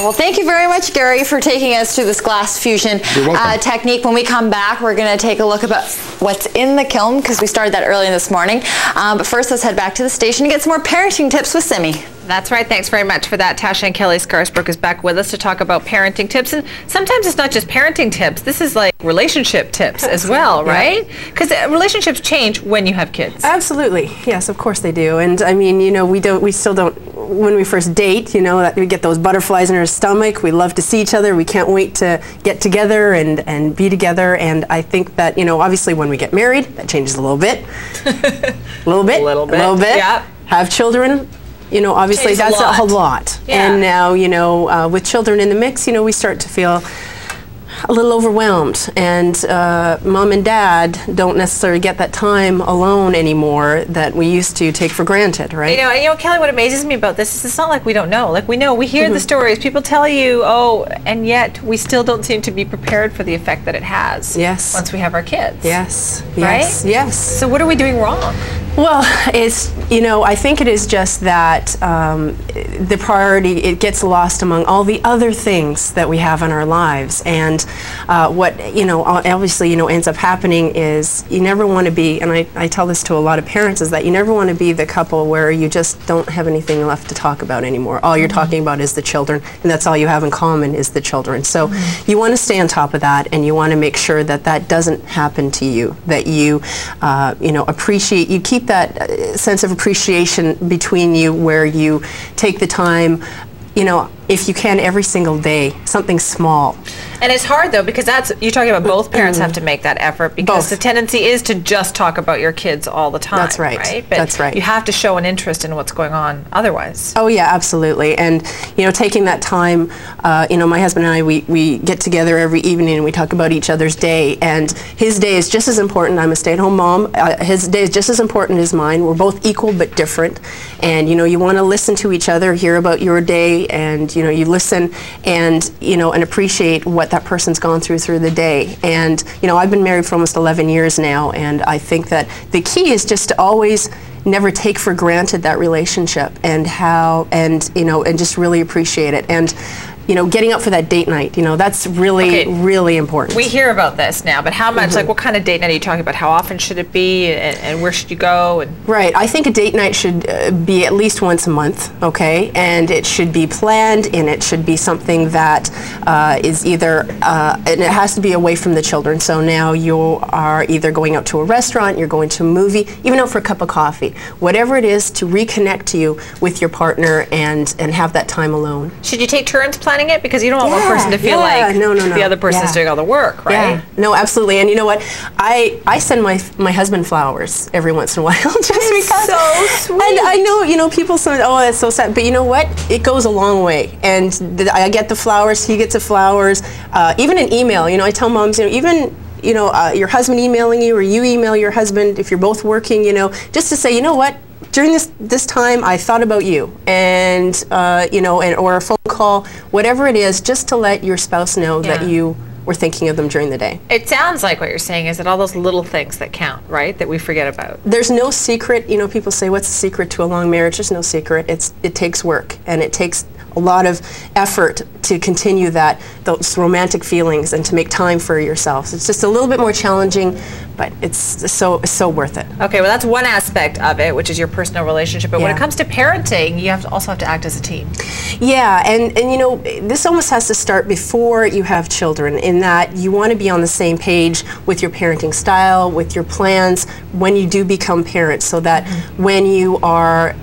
Well, thank you very much, Gary, for taking us through this glass fusion technique. When we come back, we're going to take a look about what's in the kiln, because we started that early this morning. But first, let's head back to the station and get some more parenting tips with Simi. That's right. Thanks very much for that. Tasha and Kelley Scarsbrook is back with us to talk about parenting tips. And sometimes it's not just parenting tips. This is like relationship tips as well, right? Because relationships change when you have kids. Absolutely. Yes, of course they do. And I mean, you know, we still don't, when we first date, you know, that we get those butterflies in our stomach. We love to see each other. We can't wait to get together and be together. And I think that, you know, obviously when we get married, that changes a little bit. A little bit. Yeah. Have children. You know, obviously that's a lot. Yeah. And now, you know, with children in the mix, you know, we start to feel a little overwhelmed, and mom and dad don't necessarily get that time alone anymore that we used to take for granted, right? You know, Kelley, what amazes me about this is it's not like we don't know. Like we know, we hear the stories, people tell you, oh, and yet we still don't seem to be prepared for the effect that it has. Yes. Once we have our kids. Yes. Right? Yes. Yes. So what are we doing wrong? Well, it's, you know, I think it is just that the priority, it gets lost among all the other things that we have in our lives. And what, you know, obviously, you know, ends up happening is you never want to be, and I tell this to a lot of parents, is that you never want to be the couple where you just don't have anything left to talk about anymore. All you're talking about is the children, and that's all you have in common is the children. So you want to stay on top of that, and you want to make sure that that doesn't happen to you, that you, you know, appreciate, you keep that sense of appreciation between you where you take the time, you know, if you can every single day, something small. And it's hard though, because that's, you're talking about both parents have to make that effort, because the tendency is to just talk about your kids all the time. That's right. But that's right. You have to show an interest in what's going on otherwise. Oh yeah, absolutely. And you know, taking that time, you know, my husband and I, we get together every evening and we talk about each other's day, and his day is just as important. I'm a stay-at-home mom. His day is just as important as mine. We're both equal but different. And you know, you want to listen to each other, hear about your day, and you know, you listen and, you know, and appreciate what that person's gone through the day. And, you know, I've been married for almost 11 years now, and I think that the key is just to always never take for granted that relationship, and how, and, you know, and just really appreciate it. And, you know, getting up for that date night, you know, that's really, really important. We hear about this now, but how much, like what kind of date night are you talking about? How often should it be, and where should you go? And right, I think a date night should be at least once a month, okay? And it should be planned, and it should be something that is either, and it has to be away from the children. So now you are either going out to a restaurant, you're going to a movie, even out for a cup of coffee. Whatever it is to reconnect you with your partner and have that time alone. Should you take turns planning it? Because you don't want one person to feel like the other person's doing all the work, right? Yeah. No, absolutely. And you know what? I send my husband flowers every once in a while, just because. So sweet. And I know, you know, people say, oh, that's so sad. But you know what? It goes a long way. And I get the flowers, he gets the flowers. Even an email, you know, I tell moms, you know, even, you know, your husband emailing you, or you email your husband if you're both working, you know, just to say, you know what? During this time, I thought about you, and you know, or a phone call, whatever it is, just to let your spouse know that you were thinking of them during the day. It sounds like what you're saying is that all those little things that count, right? That we forget about. There's no secret. You know, people say, "What's the secret to a long marriage?" There's no secret. It takes work, and it takes a lot of effort to continue those romantic feelings and to make time for yourselves. It's just a little bit more challenging, but it's so worth it. Okay, well that's one aspect of it, which is your personal relationship. But when it comes to parenting, you also have to act as a team. Yeah, and you know, this almost has to start before you have children, in that you want to be on the same page with your parenting style, with your plans when you do become parents, so that when you are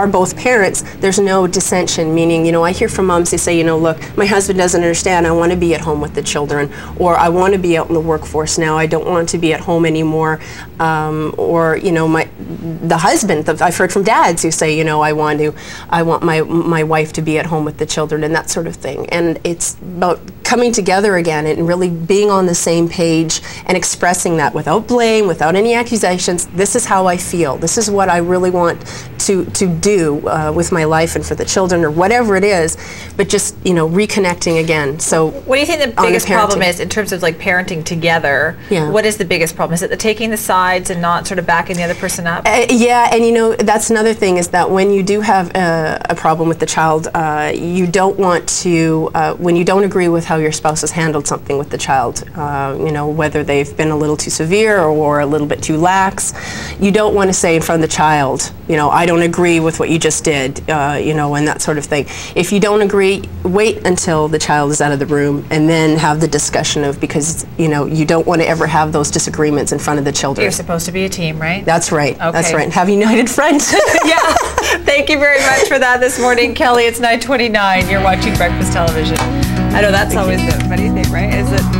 both parents, there's no dissension, meaning, you know, I hear from moms, they say, you know, look, my husband doesn't understand, I want to be at home with the children, or I want to be out in the workforce now, I don't want to be at home anymore, or, you know, the husband, I've heard from dads who say, you know, I want my wife to be at home with the children, and that sort of thing. And it's about coming together again and really being on the same page and expressing that without blame, without any accusations. This is how I feel. This is what I really want to to do with my life and for the children or whatever it is, but just, you know, reconnecting again. So what do you think the biggest problem is in terms of like parenting together? Yeah. What is the biggest problem? Is it the taking the sides and not sort of backing the other person up? Yeah, and you know, that's another thing, is that when you do have a problem with the child, you don't want to, when you don't agree with how your spouse has handled something with the child, you know, whether they've been a little too severe or a little bit too lax, you don't want to say in front of the child, you know, I don't agree with what you just did, you know, and that sort of thing. If you don't agree, wait until the child is out of the room and then have the discussion of, because, you know, you don't want to ever have those disagreements in front of the children. You're supposed to be a team, right? That's right. Okay. That's right. Have united friends. Yeah. Thank you very much for that this morning, Kelley. It's 9:29. You're watching Breakfast Television. I know that's always the funny thing, right? Is it?